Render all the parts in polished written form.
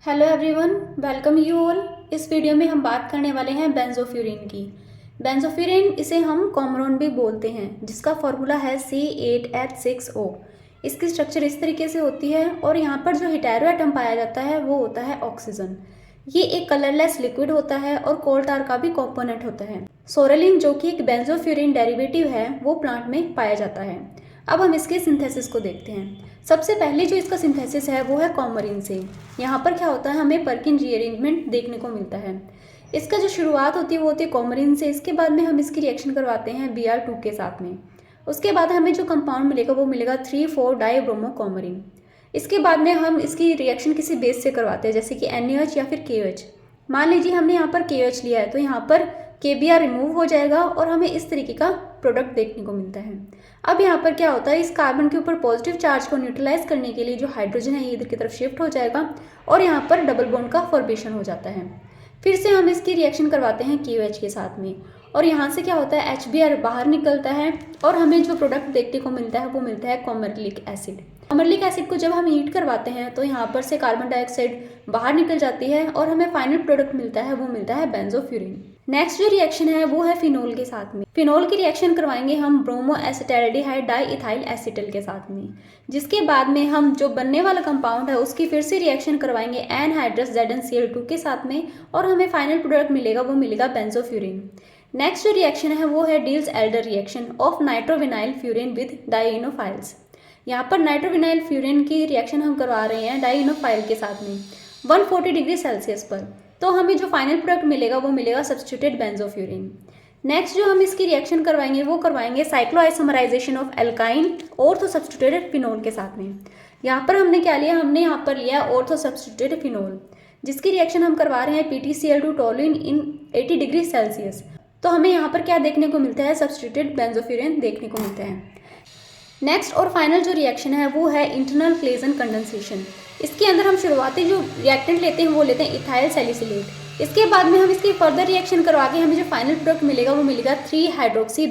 Hello everyone, welcome you all. इस video में हम बात करने वाले हैं बेंजोफ्यूरिन की। बेंजोफ्यूरिन इसे हम कॉमरोन भी बोलते हैं, जिसका फॉर्मूला है C8H6O। इसकी स्ट्रक्चर इस तरीके से होती है और यहाँ पर जो हेटेरो एटम पाया जाता है वो होता है ऑक्सीजन। ये एक कलरलेस लिक्विड होता है और कोल टार का भी कॉम्पोनेंट होता है। सोरेलिन जो कि एक बेंजोफ्यूरिन डेरिवेटिव है वो प्लांट में पाया जाता है। अब हम इसके सिंथेसिस को देखते हैं। सबसे पहले जो इसका सिंथेसिस है वो है कॉमरीन से। यहाँ पर क्या होता है, हमें पर्किन रीअरेंजमेंट देखने को मिलता है। इसका जो शुरुआत होती है वो होती है कॉमरीन से। इसके बाद में हम इसकी रिएक्शन करवाते हैं Br2 के साथ में। उसके बाद हमें जो कंपाउंड मिलेगा वो मिलेगा 3,4 डाईब्रोमोकॉमरीन। इसके बाद में हम इसकी रिएक्शन किसी बेस से करवाते हैं, जैसे कि NaOH या फिर KOH। मान लीजिए हमने यहाँ पर KOH लिया है तो यहाँ पर KBr रिमूव हो जाएगा और हमें इस तरीके का प्रोडक्ट देखने को मिलता है। अब यहाँ पर क्या होता है, इस कार्बन के ऊपर पॉजिटिव चार्ज को न्यूट्रलाइज करने के लिए जो हाइड्रोजन है ये इधर की तरफ शिफ्ट हो जाएगा और यहाँ पर डबल बॉन्ड का फॉर्मेशन हो जाता है। फिर से हम इसकी रिएक्शन करवाते हैं KOH के साथ में और यहाँ से क्या होता है, HBr बाहर निकलता है और हमें जो प्रोडक्ट देखने को मिलता है वो मिलता है कॉमरलिक एसिड। कॉमरलिक एसिड को जब हम हीट करवाते हैं तो यहाँ पर से कार्बन डाइऑक्साइड बाहर निकल जाती है और हमें फाइनल प्रोडक्ट मिलता है वो मिलता है बेंजोफ्यूरिन। नेक्स्ट जो रिएक्शन है वो है फिनोल के साथ में। फिनोल की रिएक्शन करवाएंगे हम ब्रोमो एसिटाल्डिहाइड डाईइथाइल एसिटल के साथ में, जिसके बाद में हम जो बनने वाला कंपाउंड है उसकी फिर से रिएक्शन करवाएंगे एनहाइड्रस ZnCl2 के साथ में और हमें फाइनल प्रोडक्ट मिलेगा वो मिलेगा बेंजोफ्यूरिन। नेक्स्ट जो रिएक्शन है वो है Diels Alder reaction of nitrovinyl furan with dienophiles. यहाँ पर नाइट्रोविनाइल फ्यूरिन की रिएक्शन हम करवा रहे हैं डाइइनोफाइल के साथ में 140 डिग्री सेल्सियस पर, तो हमें जो फाइनल प्रोडक्ट मिलेगा वो मिलेगा सब्स्टिट्यूटेड बेंजोफ्यूरिन। नेक्स्ट जो हम इसकी रिएक्शन करवाएंगे वो करवाएंगे cycloisomerization of alkyne ortho substituted phenol के साथ में। यहाँ पर हमने क्या लिया, हमने यहाँ पर लिया ऑर्थो सब्स्टिट्यूटेड फिनोल, जिसकी रिएक्शन हम करवा रहे हैं PtCl2 टोलुइन इन 80 डिग्री सेल्सियस। तो हमें यहाँ पर क्या देखने को मिलता है, सब्स्टिट्यूटेड बेंजोफ्यूरिन देखने को मिलता है। नेक्स्ट और फाइनल जो रिएक्शन है वो है इंटरनल क्लेजन कंडेंसेशन। इसके अंदर हम शुरुआती जो रिएक्टेंट लेते हैं वो लेते हैं इथाइल सैलिसिलेट। इसके बाद में हम इसकी फर्दर रिएक्शन करवा के हमें जो फाइनल प्रोडक्ट मिलेगा वो मिलेगा 3 हाइड्रोक्सी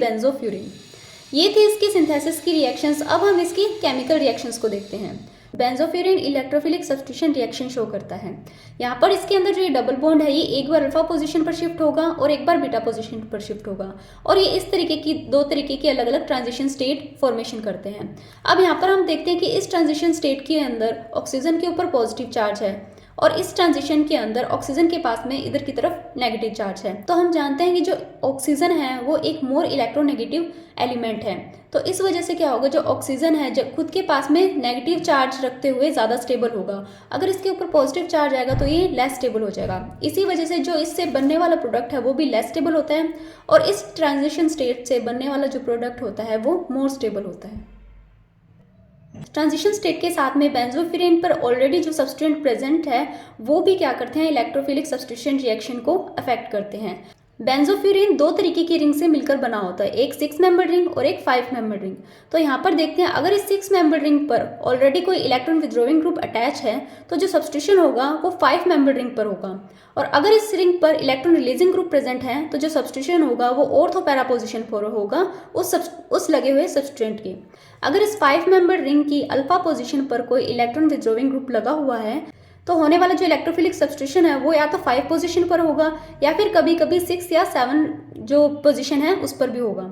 ये थी इसकी सिंथेसिस की रिएक्शंस। अब हम इसकी केमिकल रिएक्शंस को देखते हैं। बेंजोफ्यूरिन इलेक्ट्रोफिलिक सब्स्टिट्यूशन रिएक्शन शो करता है। यहाँ पर इसके अंदर जो ये डबल बॉन्ड है ये एक बार अल्फा पोजीशन पर शिफ्ट होगा और एक बार बीटा पोजीशन पर शिफ्ट होगा और ये इस तरीके की दो तरीके की अलग अलग ट्रांजिशन स्टेट फॉर्मेशन करते हैं। अब यहाँ पर हम देखते हैं कि इस ट्रांजिशन स्टेट के अंदर ऑक्सीजन के ऊपर पॉजिटिव चार्ज है और इस ट्रांजिशन के अंदर ऑक्सीजन के पास में इधर की तरफ नेगेटिव चार्ज है। तो हम जानते हैं कि जो ऑक्सीजन है वो एक मोर इलेक्ट्रोनेगेटिव एलिमेंट है, तो इस वजह से क्या होगा, जो ऑक्सीजन है जो खुद के पास में नेगेटिव चार्ज रखते हुए ज़्यादा स्टेबल होगा। अगर इसके ऊपर पॉजिटिव चार्ज आएगा तो ये लेस स्टेबल हो जाएगा। इसी वजह से जो इससे बनने वाला प्रोडक्ट है वो भी लेस स्टेबल होता है और इस ट्रांजिशन स्टेट से बनने वाला जो प्रोडक्ट होता है वो मोर स्टेबल होता है। ट्रांजिशन स्टेट के साथ में बेंजोफ्यूरिन पर ऑलरेडी जो सब्सटेंट प्रेजेंट है वो भी क्या करते हैं, इलेक्ट्रोफिलिक सब्स्टिट्यूशन रिएक्शन को अफेक्ट करते हैं। बेंजोफ्यूरिन दो तरीके की रिंग से मिलकर बना होता है, एक 6 मेंबर रिंग और एक 5 मेंबर रिंग। तो यहाँ पर देखते हैं, अगर इस 6 मेंबर रिंग पर ऑलरेडी कोई इलेक्ट्रॉन विथड्रॉइंग ग्रुप अटैच है तो जो सब्स्टिट्यूशन होगा वो 5 मेंबर रिंग पर होगा, और अगर इस रिंग पर इलेक्ट्रॉन रिलीजिंग ग्रुप प्रेजेंट है तो जो सब्स्टिट्यूशन होगा वो ऑर्थो पैरा पोजिशन पर होगा उस लगे हुए सब्सटेंट के। अगर इस 5 मेंबर रिंग की अल्फा पोजिशन पर कोई इलेक्ट्रॉन विथड्रॉइंग ग्रुप लगा हुआ है तो होने वाला जो इलेक्ट्रोफिलिक सब्स्टिट्यूशन है वो या तो 5 पोजीशन पर होगा या फिर कभी कभी 6 या 7 जो पोजीशन है उस पर भी होगा।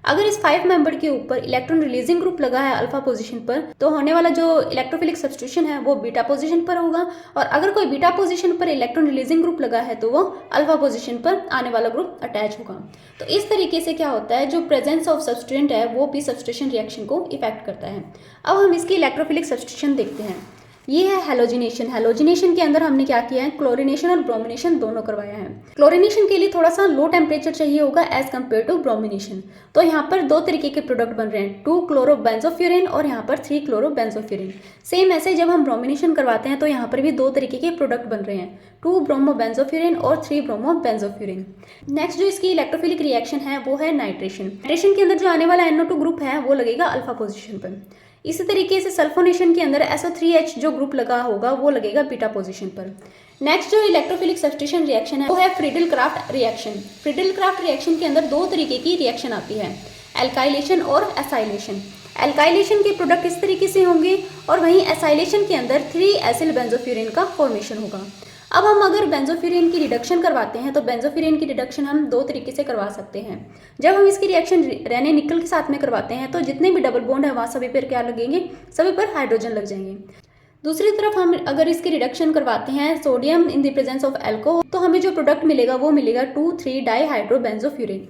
अगर इस 5 मेंबर के ऊपर इलेक्ट्रॉन रिलीजिंग ग्रुप लगा है अल्फा पोजीशन पर तो होने वाला जो इलेक्ट्रोफिलिक सब्स्टिट्यूशन है वो बीटा पोजीशन पर होगा, और अगर कोई बीटा पोजीशन पर इलेक्ट्रॉन रिलीजिंग ग्रुप लगा है तो वो अल्फा पोजीशन पर आने वाला ग्रुप अटैच होगा। तो इस तरीके से क्या होता है, जो प्रेजेंस ऑफ सब्सटेंट है वो भी सब्स्टिट्यूशन रिएक्शन को इफेक्ट करता है। अब हम इसकी इलेक्ट्रोफिलिक सब्स्टिट्यूशन देखते हैं। ये है हेलोजिनेशन। हेलोजिनेशन के अंदर हमने क्या किया है, क्लोरिनेशन और ब्रोमिनेशन दोनों करवाया है। क्लोरिनेशन के लिए थोड़ा सा लो टेम्परेचर चाहिए होगा एज कम्पेयर टू ब्रोमिनेशन। तो यहाँ पर दो तरीके के प्रोडक्ट बन रहे हैं, 2-क्लोरोबेंजोफ्यूरिन और यहाँ पर 3-क्लोरोबेंजोफ्यूरिन। सेम ऐसे जब हम ब्रोमिनेशन करवाते हैं तो यहाँ पर भी दो तरीके के प्रोडक्ट बन रहे हैं, 2-ब्रोमोबेंजोफ्यूरिन और 3-ब्रोमोबेंजोफ्यूरिन। नेक्स्ट जो इसकी इलेक्ट्रोफिलिक रिएक्शन है वो है नाइट्रेशन। नाइट्रेशन के अंदर जो आने वाला NO2 ग्रुप है वो लगेगा अल्फा पोजिशन पर। इसी तरीके से सल्फोनेशन के अंदर SO3H जो ग्रुप लगा होगा वो लगेगा बीटा पोजीशन पर। नेक्स्ट जो इलेक्ट्रोफिलिक सब्स्टिट्यूशन रिएक्शन है वो है फ्रीडल-क्राफ्ट रिएक्शन। फ्रीडल-क्राफ्ट रिएक्शन के अंदर दो तरीके की रिएक्शन आती है, एल्काइलेशन और एसाइलेशन। एल्काइलेशन के प्रोडक्ट इस तरीके से होंगे और वहीं एसाइलेशन के अंदर 3 एसिल बेंजोफ्यूरिन का फॉर्मेशन होगा। अब हम अगर बेंजोफ्यूरिन की रिडक्शन करवाते हैं तो बेंजोफ्यूरिन की रिडक्शन हम 2 तरीके से करवा सकते हैं। जब हम इसकी रिएक्शन रेने निकल के साथ में करवाते हैं तो जितने भी डबल बॉन्ड है वहाँ सभी पर क्या लगेंगे, सभी पर हाइड्रोजन लग जाएंगे। दूसरी तरफ हम अगर इसकी रिडक्शन करवाते हैं sodium in the presence of alcohol तो हमें जो प्रोडक्ट मिलेगा वो मिलेगा 2,3 डाईहाइड्रोबेंजोफ्यूरिन।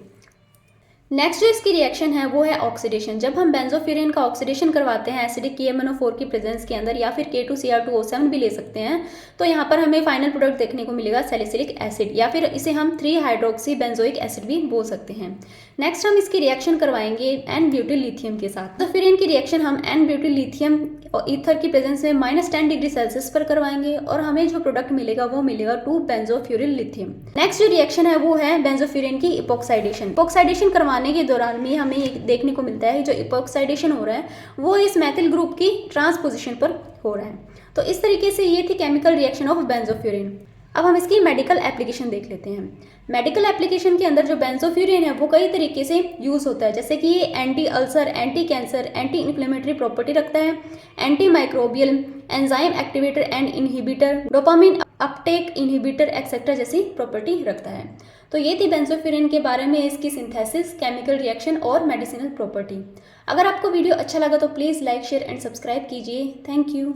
नेक्स्ट जो इसकी रिएक्शन है वो है ऑक्सीडेशन। जब हम बेंजोफ्यूरिन का ऑक्सीडेशन करवाते हैं एसिडिक KMnO4 की प्रेजेंस के अंदर या फिर K2Cr2O7 भी ले सकते हैं, तो यहाँ पर हमें फाइनल प्रोडक्ट देखने को मिलेगा सैलिसिलिक एसिड या फिर इसे हम 3 हाइड्रोक्सी बेंजोइक एसिड भी बोल सकते हैं। नेक्स्ट हम इसकी रिएक्शन करवाएंगे एन ब्यूटिल लिथियम के साथ। बेंजोफ्यूरिन की रिएक्शन हम एन ब्यूटिल लिथियम और ईथर की प्रेजेंस में -10 डिग्री सेल्सियस पर करवाएंगे और हमें जो प्रोडक्ट मिलेगा वो मिलेगा 2 बेंजोफ्यूरिल लिथियम। नेक्स्ट जो रिएक्शन है वो है बेंजोफ्यूरिन की इपोक्साइडेशन। इपोक्साइडेशन करवाने के दौरान में हमें ये देखने को मिलता है जो इपोक्साइडेशन हो रहा है वो इस मैथिल ग्रुप की ट्रांसपोजिशन पर हो रहा है। तो इस तरीके से ये थी केमिकल रिएक्शन ऑफ बेंजोफ्यूरिन। अब हम इसकी मेडिकल एप्लीकेशन देख लेते हैं। मेडिकल एप्लीकेशन के अंदर जो बेंजोफ्यूरिन है वो कई तरीके से यूज़ होता है, जैसे कि ये anti ulcer, anti cancer, anti inflammatory property रखता है, anti microbial, enzyme activator and inhibitor, dopamine Uptake inhibitor etcetera जैसी प्रॉपर्टी रखता है। तो ये थी बेंजोफ्यूरिन के बारे में इसकी सिंथेसिस, केमिकल रिएक्शन और मेडिसिनल प्रॉपर्टी। अगर आपको वीडियो अच्छा लगा तो please like, share and subscribe कीजिए। Thank you.